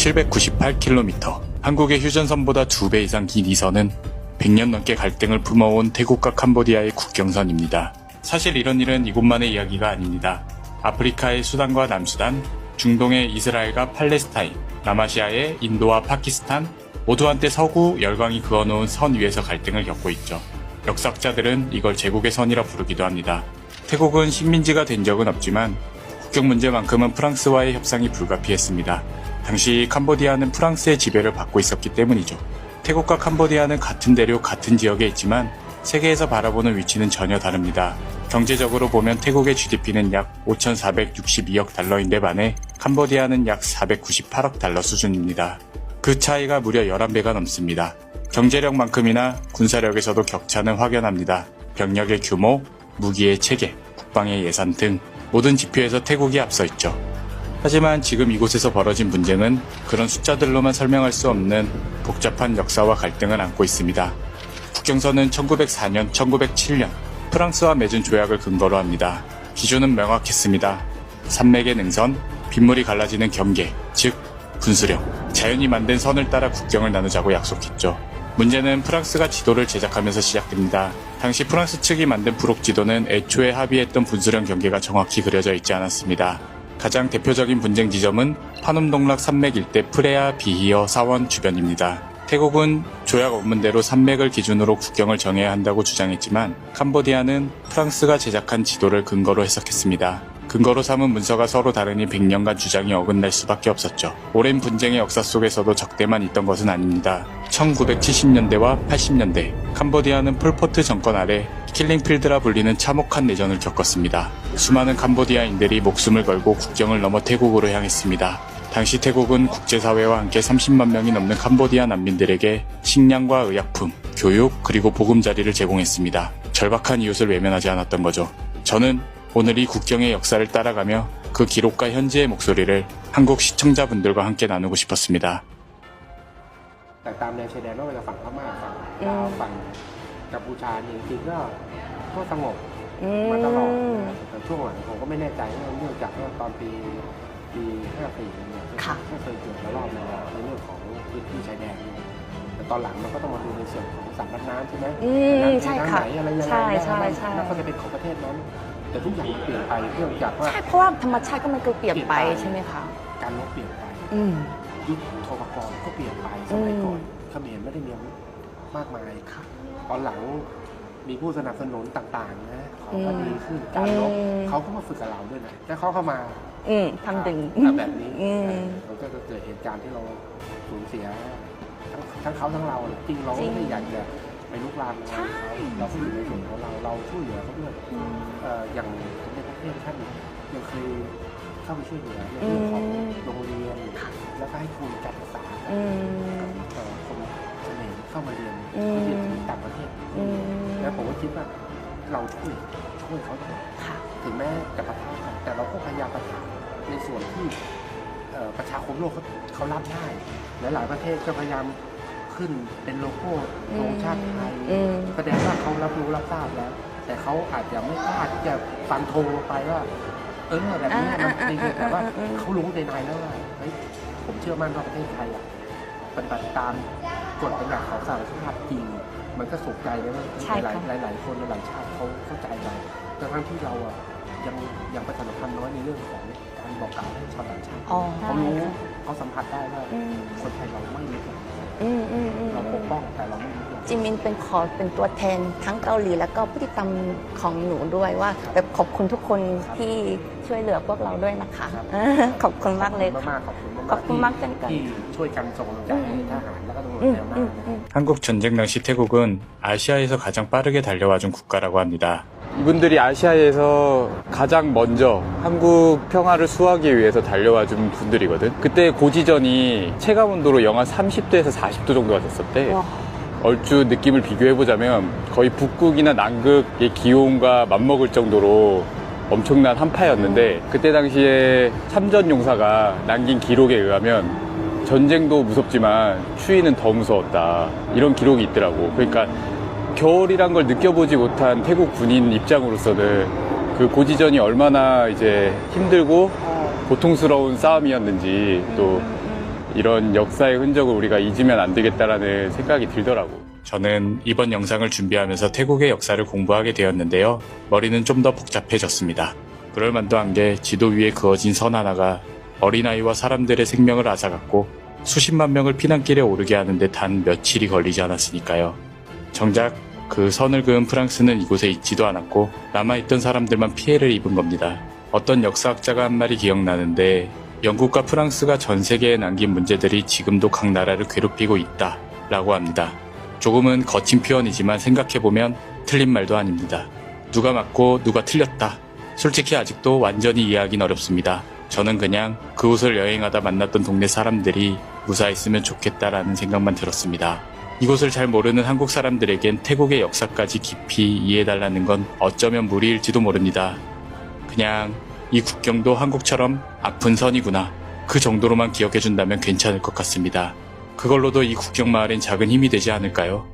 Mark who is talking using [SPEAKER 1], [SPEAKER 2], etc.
[SPEAKER 1] 798km, 한국의 휴전선보다 2배 이상 긴 이 선은 100년 넘게 갈등을 품어온 태국과 캄보디아의 국경선입니다. 사실 이런 일은 이곳만의 이야기가 아닙니다. 아프리카의 수단과 남수단, 중동의 이스라엘과 팔레스타인, 남아시아의 인도와 파키스탄, 모두 한때 서구 열강이 그어놓은 선 위에서 갈등을 겪고 있죠. 역사학자들은 이걸 제국의 선이라 부르기도 합니다. 태국은 식민지가 된 적은 없지만 국경 문제만큼은 프랑스와의 협상이 불가피했습니다. 당시 캄보디아는 프랑스의 지배를 받고 있었기 때문이죠. 태국과 캄보디아는 같은 대륙 같은 지역에 있지만 세계에서 바라보는 위치는 전혀 다릅니다. 경제적으로 보면 태국의 GDP는 약 5,462억 달러인데 반해 캄보디아는 약 498억 달러 수준입니다. 그 차이가 무려 11배가 넘습니다. 경제력만큼이나 군사력에서도 격차는 확연합니다. 병력의 규모, 무기의 체계, 국방의 예산 등 모든 지표에서 태국이 앞서 있죠. 하지만 지금 이곳에서 벌어진 분쟁은 그런 숫자들로만 설명할 수 없는 복잡한 역사와 갈등을 안고 있습니다. 국경선은 1904년, 1907년 프랑스와 맺은 조약을 근거로 합니다. 기준은 명확했습니다. 산맥의 능선, 빗물이 갈라지는 경계, 즉 분수령, 자연이 만든 선을 따라 국경을 나누자고 약속했죠. 문제는 프랑스가 지도를 제작하면서 시작됩니다. 당시 프랑스 측이 만든 브록 지도는 애초에 합의했던 분수령 경계가 정확히 그려져 있지 않았습니다. 가장 대표적인 분쟁 지점은 파눔동락 산맥 일대 프레아 비히어 사원 주변입니다. 태국은 조약 원문대로 산맥을 기준으로 국경을 정해야 한다고 주장했지만 캄보디아는 프랑스가 제작한 지도를 근거로 해석했습니다. 근거로 삼은 문서가 서로 다르니 100년간 주장이 어긋날 수밖에 없었죠. 오랜 분쟁의 역사 속에서도 적대만 있던 것은 아닙니다. 1970년대와 80년대 캄보디아는 폴포트 정권 아래 킬링필드라 불리는 참혹한 내전을 겪었습니다. 수많은 캄보디아인들이 목숨을 걸고 국경을 넘어 태국으로 향했습니다. 당시 태국은 국제사회와 함께 30만 명이 넘는 캄보디아 난민들에게 식량과 의약품, 교육, 그리고 보금자리를 제공했습니다. 절박한 이웃을 외면하지 않았던 거죠. 저는 오늘 이 국경의 역사를 따라가며 그 기록과 현지의 목소리를 한국 시청자분들과 함께 나누고 싶었습니다.
[SPEAKER 2] แต่ตามแนวชายแดนไม่ว่าจะฝั่งพม่าฝั่งลาวฝั่งกัมพูชาจริงๆก็สงบมาตลอดแต่ช่วงหลังผมก็ไม่แน่ใจเนื่องจากว่าตอนปี54เนี่ยก็เคยเกิดระลอกในเรื่องของพื้นที่ชายแดนแต่ตอนหลังเราก็ต้องมาดูในส่วนของสายน้ำใช่ไหมใช่ค่ะอะไรยังไงแล้วก็จะเป็นของประเทศนั้นแต่ทุกอย่างมันเปลี่ยนไปเนื่องจากว่า
[SPEAKER 3] ใช่เพราะว่าธรรมชาติก็มันเปลี่ยนไปใช่ไหมคะ
[SPEAKER 2] การลบเปลี่ยนไปยุคโทรกรก็เปลี่ยนไปสมัยก่อนเขมรไม่ได้มีมากมายตอนหลังมีผู้สนับสนุนต่างๆนะเขาก็ดีขึ้นการลบเขาก็มาฝึกกับเราด้วยนะแล้วเขาเข้ามา
[SPEAKER 3] ทำดึง
[SPEAKER 2] แบบนี้มันก็จะเกิดเหตุการณ์ที่เราสูญเสียทั้งเขาทั้งเราจริงเราไม่ได้อยากจะไปลุกลามเขาเราก็อยู่ในส่วนของเราช่วยเหลือเขาด้วยอย่างในประเทศท่านยังเคยเข้าไปช่วยเหลือในเรื่องของโรงเรียนแล้วก็ให้ทุนการศึกษาคนเขมรเข้ามาเรียนที่ต่างประเทศแล้วผมก็คิดว่าเราช่วยเขาถึงแม้จะปะทะกันแต่เราก็พยายามปะทะในส่วนที่ประชาคมโลกเขารับได้หลายๆประเทศก็พยายามขึ้นเป็นโลโก้ธงชาติไทยแสดงว่าเขารับรู้รับทราบแล้วแต่เขาอาจจะไม่กล้าที่จะฟันธงไปว่าแบบนี้มันดีแต่ว่าเขารู้ในแล้วว่าเฮ้ยผมเชื่อมั่นว่าประเทศไทยปฏิบัติตามกฎบัญญัติของสหประชาชาติจริงมันก็สุขใจเลยว่าหลายคนหลายชาติเขาเข้าใจเราแต่ทั้งที่เรายังประชาสัมพันธ์น้อยในเรื่องของการบอกกล่าวให้ชาวต่างชาติเขารู้เขาสัมผัสได้ว่าคนไทยเราไม่รู้เราปกป้องแต่เราไม่รู้
[SPEAKER 3] จิมินเป็นตัวแทนทั้งเกาหลีแล้วก็ผู้ติดตามของหนูด้วยว่าแบบขอบคุณทุกคนที่ช่วยเหลือพวกเราด้วยนะคะขอบคุณมากเลยขอบคุณมากเช่นกัน
[SPEAKER 2] ที่ช่วยกันส่งกำลังใจให้ทหารแล้วก็ตำรวจแนวหน้า
[SPEAKER 1] 한국 전쟁 당시 태국은 아시아에서 가장 빠르게 달려와준 국가라고 합니다. 이분들이 아시아에서 가장 먼저 한국 평화를 수호하기 위해서 달려와준 분들이거든. 그때 고지전이 체감온도로 영하 30도에서 40도 정도가 됐었대. 얼추 느낌을 비교해보자면 거의 북극이나 남극의 기온과 맞먹을 정도로 엄청난 한파였는데 그때 당시에 참전용사가 남긴 기록에 의하면 전쟁도 무섭지만 추위는 더 무서웠다 이런 기록이 있더라고. 그러니까 겨울이란 걸 느껴보지 못한 태국 군인 입장으로서는 그 고지전이 얼마나 이제 힘들고 고통스러운 싸움이었는지 또
[SPEAKER 4] 이런 역사의 흔적을 우리가 잊으면 안 되겠다라는 생각이 들더라고.
[SPEAKER 1] 저는 이번 영상을 준비하면서 태국의 역사를 공부하게 되었는데요. 머리는 좀 더 복잡해졌습니다. 그럴만도 한 게 지도 위에 그어진 선 하나가 어린아이와 사람들의 생명을 앗아갔고 수십만 명을 피난길에 오르게 하는데 단 며칠이 걸리지 않았으니까요. 정작 그 선을 그은 프랑스는 이곳에 있지도 않았고 남아있던 사람들만 피해를 입은 겁니다. 어떤 역사학자가 한 말이 기억나는데 영국과 프랑스가 전 세계에 남긴 문제들이 지금도 각 나라를 괴롭히고 있다 라고 합니다. 조금은 거친 표현이지만 생각해보면 틀린 말도 아닙니다. 누가 맞고 누가 틀렸다. 솔직히 아직도 완전히 이해하긴 어렵습니다. 저는 그냥 그곳을 여행하다 만났던 동네 사람들이 무사했으면 좋겠다라는 생각만 들었습니다. 이곳을 잘 모르는 한국 사람들에겐 태국의 역사까지 깊이 이해해달라는 건 어쩌면 무리일지도 모릅니다. 그냥 이 국경도 한국처럼 아픈 선이구나. 그 정도로만 기억해준다면 괜찮을 것 같습니다. 그걸로도 이 국경 마을엔 작은 힘이 되지 않을까요?